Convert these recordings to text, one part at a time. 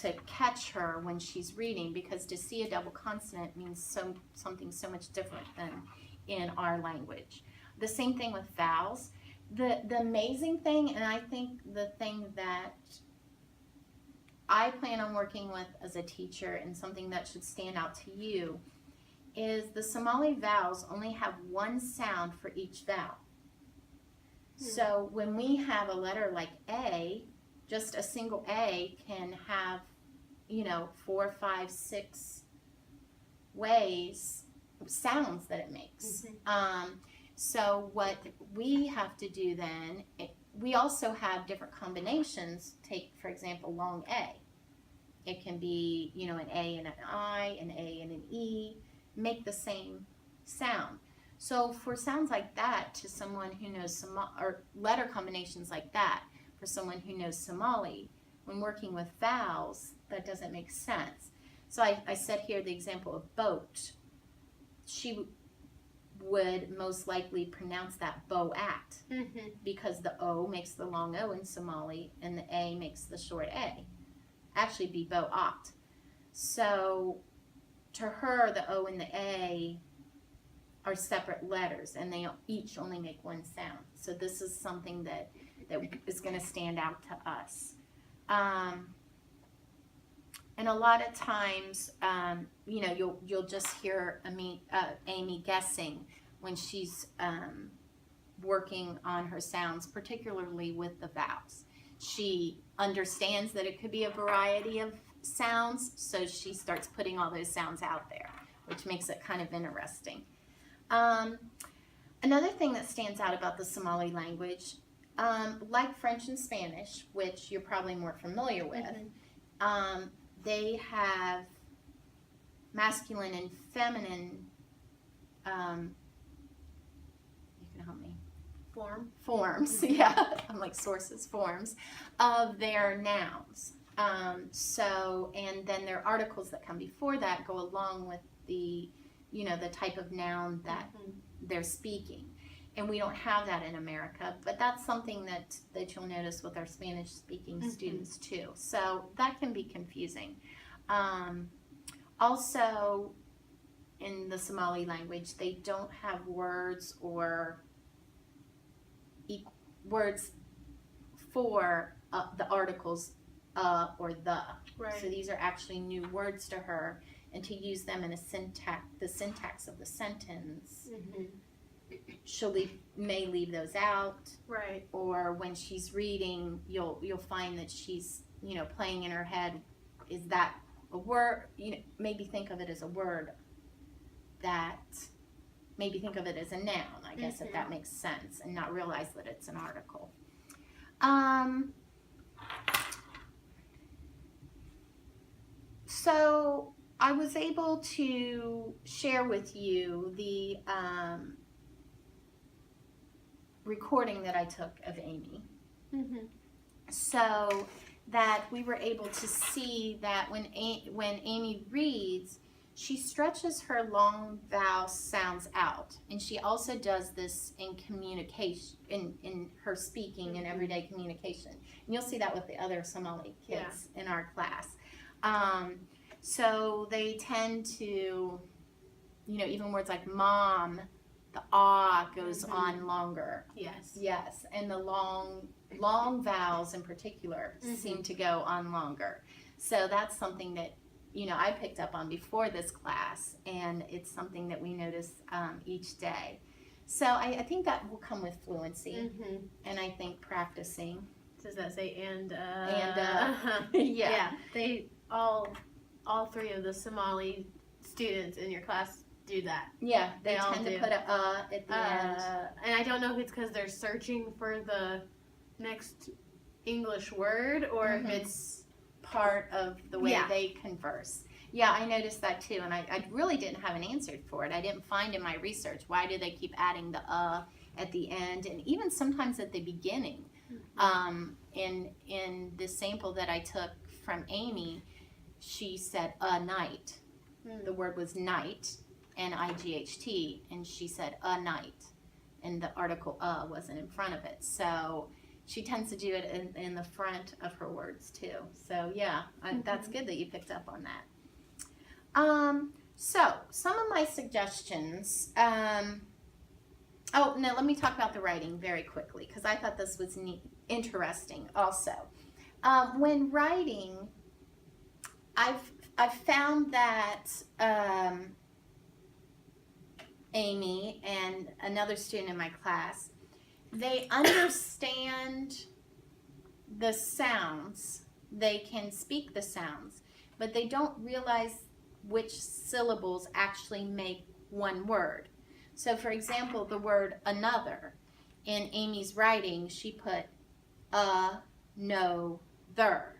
to catch her when she's reading, because to see a double consonant means something so much different than in our language. The same thing with vowels. The amazing thing, and I think the thing that I plan on working with as a teacher, and something that should stand out to you, is the Somali vowels only have one sound for each vowel. So when we have a letter like A, just a single A can have, 4, 5, 6 sounds that it makes. So what we have to do then, we also have different combinations. Take, for example, long A. It can be, an A and an I, an A and an E, make the same sound. So for sounds like that, to someone who knows or letter combinations like that, for someone who knows Somali, when working with vowels, that doesn't make sense. So I said here the example of boat. She would most likely pronounce that boat, because the O makes the long O in Somali and the A makes the short A. Actually be boat. So to her, the O and the A are separate letters, and they each only make one sound. So this is something that is going to stand out to us. And a lot of times, you'll just hear Amy guessing when she's working on her sounds, particularly with the vowels. She understands that it could be a variety of sounds, so she starts putting all those sounds out there, which makes it kind of interesting. Another thing that stands out about the Somali language, like French and Spanish, which you're probably more familiar with, they have masculine and feminine, you can help me, forms, yeah, I'm like sources, forms of their nouns. And then their articles that come before that go along with the, the type of noun that they're speaking. And we don't have that in America, but that's something that you'll notice with our Spanish-speaking students too. So that can be confusing. Also, in the Somali language, they don't have words or words for the articles or the. Right. So these are actually new words to her, and to use them in the syntax of the sentence. She may leave those out, right? Or when she's reading, you'll find that she's playing in her head. Is that a word? Maybe think of it as a word. That maybe think of it as a noun. I guess if that makes sense, and not realize that it's an article. So I was able to share with you the recording that I took of Amy, so that we were able to see that when Amy reads, she stretches her long vowel sounds out, and she also does this in communication, in her speaking and everyday communication. And you'll see that with the other Somali kids in our class. So they tend to, even words like mom, the ah goes on longer. Yes, and the long vowels in particular seem to go on longer. So that's something that I picked up on before this class, and it's something that we notice each day. So I think that will come with fluency, and I think practicing. Does that say and? Yeah. They all three of the Somali students in your class do that. Yeah, they tend to put a at the end. And I don't know if it's because they're searching for the next English word, or if it's part of the way they converse. Yeah, I noticed that too, and I really didn't have an answer for it. I didn't find in my research why do they keep adding the at the end, and even sometimes at the beginning. In the sample that I took from Amy, she said a night. The word was night, N-I-G-H-T, and she said a night, and the article wasn't in front of it. So she tends to do it in the front of her words too. So yeah, that's good that you picked up on that. So some of my suggestions. Oh no, let me talk about the writing very quickly because I thought this was interesting also. When writing, I've found that Amy and another student in my class, they understand the sounds. They can speak the sounds, but they don't realize which syllables actually make one word. So for example, the word another, in Amy's writing, she put no, there,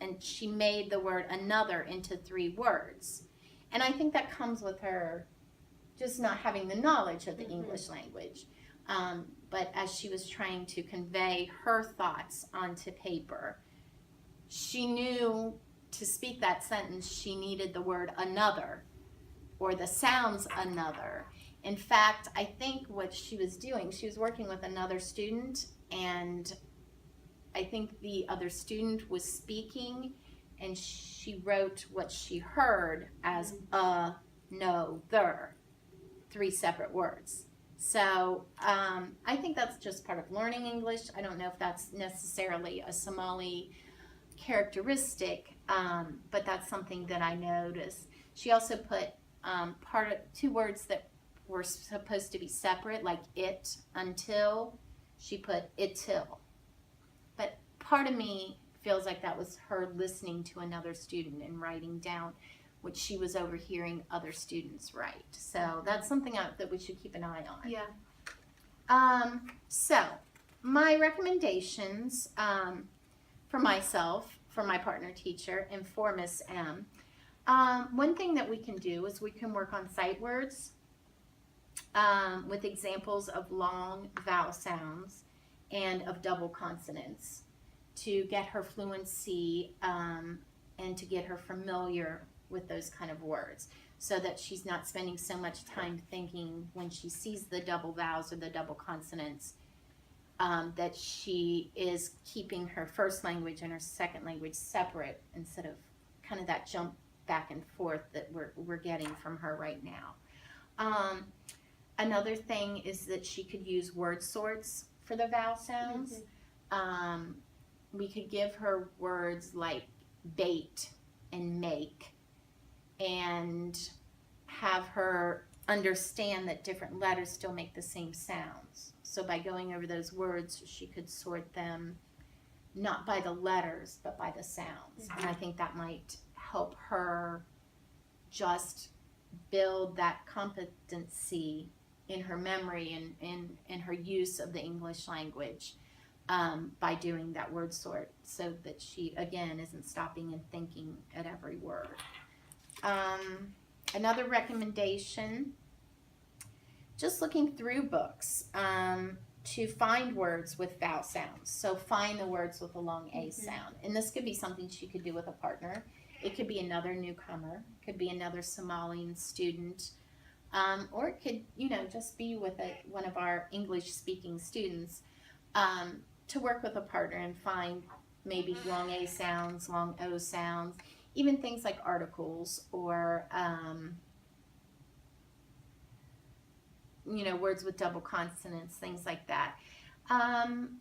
and she made the word another into 3 words. And I think that comes with her just not having the knowledge of the English language. But as she was trying to convey her thoughts onto paper, she knew to speak that sentence, she needed the word another or the sounds another. In fact, I think what she was doing, she was working with another student, and I think the other student was speaking, and she wrote what she heard as no, there, 3 separate words. So I think that's just part of learning English. I don't know if that's necessarily a Somali characteristic, but that's something that I noticed. She also put 2 words that were supposed to be separate, like it, until. She put itil. But part of me feels like that was her listening to another student and writing down what she was overhearing other students write. So that's something that we should keep an eye on. Yeah. So my recommendations for myself, for my partner teacher, and for Miss M. One thing that we can do is we can work on sight words with examples of long vowel sounds and of double consonants to get her fluency and to get her familiar with those kind of words, so that she's not spending so much time thinking when she sees the double vowels or the double consonants, that she is keeping her first language and her second language separate instead of kind of that jump back and forth that we're getting from her right now. Another thing is that she could use word sorts for the vowel sounds. We could give her words like bait and make, and have her understand that different letters still make the same sounds. So by going over those words, she could sort them not by the letters, but by the sounds. And I think that might help her just build that competency in her memory and in her use of the English language by doing that word sort, so that she, again, isn't stopping and thinking at every word. Another recommendation, just looking through books to find words with vowel sounds. So find the words with a long A sound. And this could be something she could do with a partner. It could be another newcomer. It could be another Somalian student. Or it could, just be with one of our English-speaking students, to work with a partner and find maybe long A sounds, long O sounds, even things like articles or, words with double consonants, things like that. And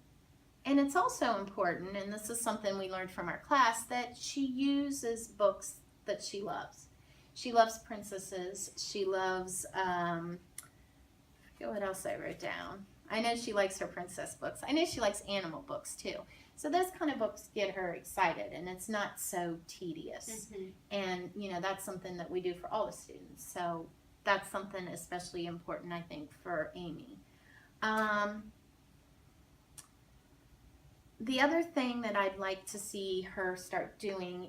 it's also important, and this is something we learned from our class, that she uses books that she loves. She loves princesses. She loves, I forget what else I wrote down. I know she likes her princess books. I know she likes animal books too. So those kind of books get her excited, and it's not so tedious. And, that's something that we do for all the students. So that's something especially important, I think, for Amy. The other thing that I'd like to see her start doing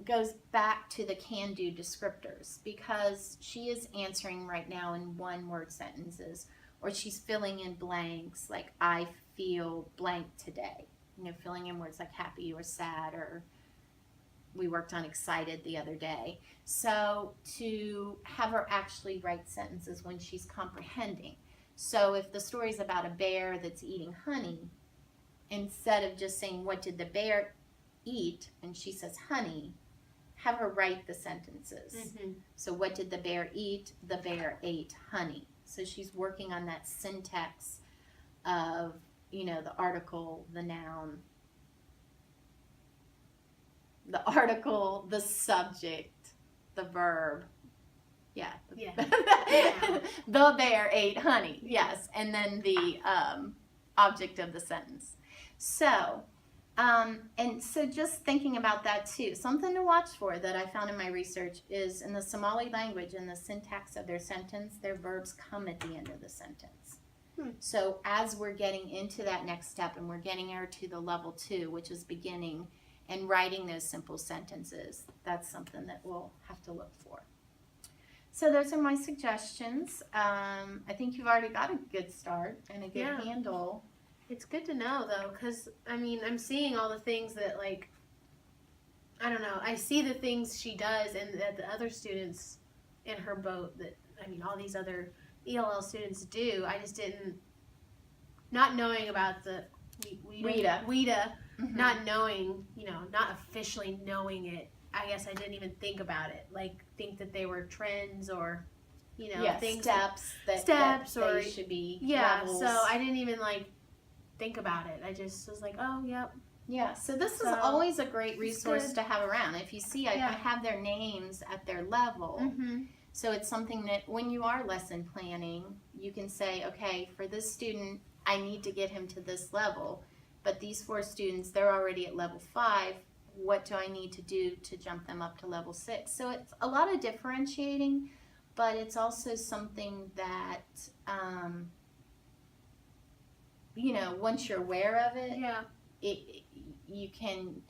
goes back to the can-do descriptors, because she is answering right now in one-word sentences, or she's filling in blanks like I feel blank today, filling in words like happy or sad, or we worked on excited the other day. So to have her actually write sentences when she's comprehending. So if the story's about a bear that's eating honey, instead of just saying, what did the bear eat? And she says honey, have her write the sentences. Mm-hmm. So what did the bear eat? The bear ate honey. So she's working on that syntax of, you know, the article, the noun, the article, the subject, the verb. Yeah. Yeah. The bear ate honey. Yes. And then the object of the sentence. So, and so just thinking about that too, something to watch for that I found in my research is in the Somali language, in the syntax of their sentence, their verbs come at the end of the sentence. So as we're getting into that next step and we're getting her to the level 2, which is beginning and writing those simple sentences, that's something that we'll have to look for. So those are my suggestions. I think you've already got a good start and a good handle. It's good to know, though, because, I mean, I'm seeing all the things that, like, I don't know, I see the things she does and that the other students in her boat that, I mean, all these other ELL students do. I just didn't, not knowing about the WIDA, Mm-hmm. not knowing, you know, not officially knowing it, I guess I didn't even think about it. Like, think that they were trends or, you know, things. Steps that or they should be. Yeah, levels. so I didn't even, like, think about it. I just was like, oh, yep. Yeah, so this is always a great resource to have around. If you see, I have their names at their level. Mm-hmm. So it's something that when you are lesson planning, you can say, okay, for this student, I need to get him to this level. But these 4 students, they're already at level 5. What do I need to do to jump them up to level 6? So it's a lot of differentiating, but it's also something that, you know, once you're aware of it, you can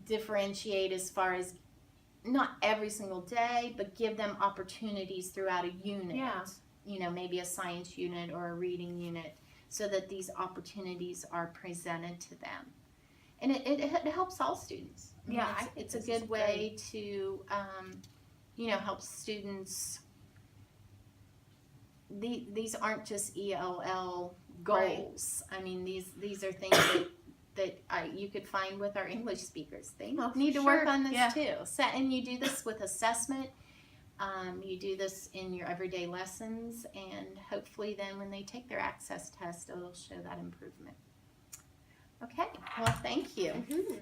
differentiate as far as not every single day, but give them opportunities throughout a unit. Yeah. You know, maybe a science unit or a reading unit, so that these opportunities are presented to them. And it helps all students. I mean, it's a good way to, you know, help students. These aren't just ELL goals. Right. I mean, these are things that you could find with our English speakers. They need to work on this too. And you do this with assessment. You do this in your everyday lessons, and hopefully then when they take their access test, it'll show that improvement. Okay, well, thank you. Mm-hmm.